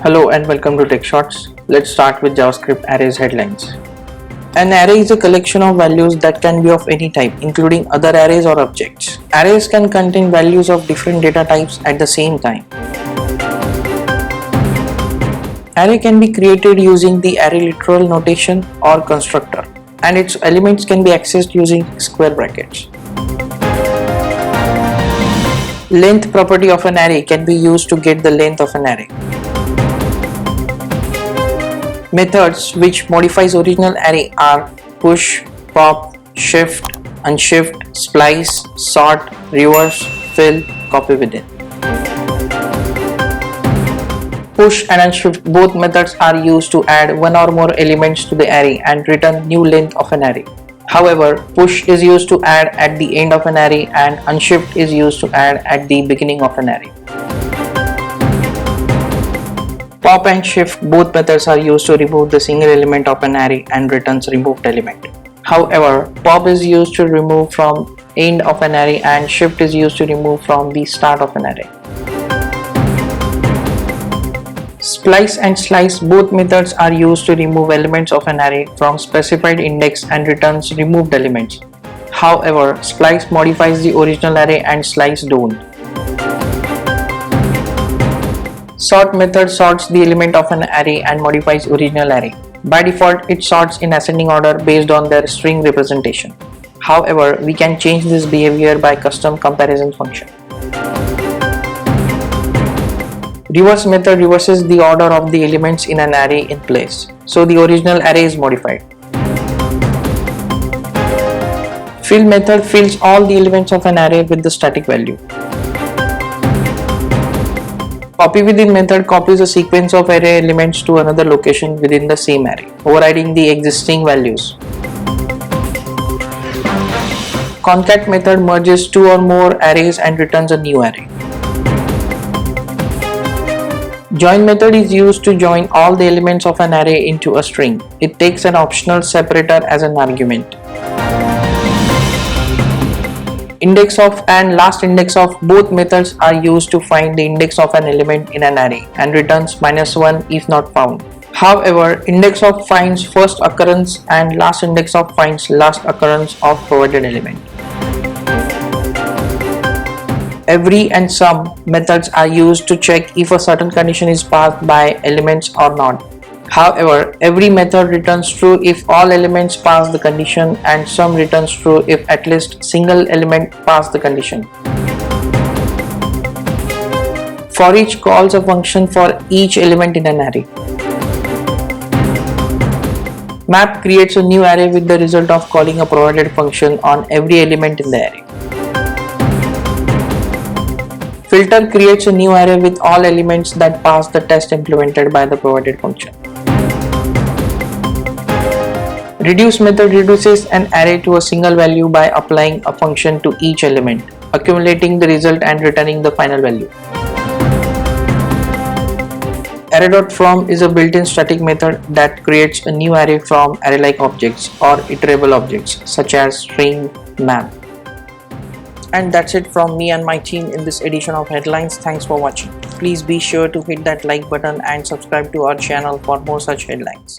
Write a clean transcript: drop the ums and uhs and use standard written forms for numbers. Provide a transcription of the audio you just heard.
Hello and welcome to TechShorts. Let's start with JavaScript arrays headlines. An array is a collection of values that can be of any type, including other arrays or objects. Arrays can contain values of different data types at the same time. Array can be created using the array literal notation or constructor, and its elements can be accessed using square brackets. Length property of an array can be used to get the length of an array. Methods which modifies original array are push, pop, shift, unshift, splice, sort, reverse, fill, copy within. Push and unshift, both methods are used to add one or more elements to the array and return new length of an array. However, push is used to add at the end of an array and unshift is used to add at the beginning of an array. Pop and shift, both methods are used to remove the single element of an array and returns removed element. However, pop is used to remove from end of an array and shift is used to remove from the start of an array. Splice and slice, both methods are used to remove elements of an array from specified index and returns removed elements. However, splice modifies the original array and slice don't. Sort method sorts the element of an array and modifies original array. By default, it sorts in ascending order based on their string representation. However, we can change this behavior by custom comparison function. Reverse method reverses the order of the elements in an array in place, so the original array is modified. Fill method fills all the elements of an array with the static value. Copy within method copies a sequence of array elements to another location within the same array, overriding the existing values. Concat method merges two or more arrays and returns a new array. Join method is used to join all the elements of an array into a string. It takes an optional separator as an argument. Index of and last index of, both methods are used to find the index of an element in an array and returns -1 if not found. However, index of finds first occurrence and last index of finds last occurrence of provided element. Every and some methods are used to check if a certain condition is passed by elements or not. However, every method returns true if all elements pass the condition and some returns true if at least single element pass the condition. For each calls a function for each element in an array. Map creates a new array with the result of calling a provided function on every element in the array. Filter creates a new array with all elements that pass the test implemented by the provided function. Reduce method reduces an array to a single value by applying a function to each element, accumulating the result and returning the final value. Array.from is a built-in static method that creates a new array from array-like objects or iterable objects such as string, map. And that's it from me and my team in this edition of Headlines. Thanks for watching. Please be sure to hit that like button and subscribe to our channel for more such headlines.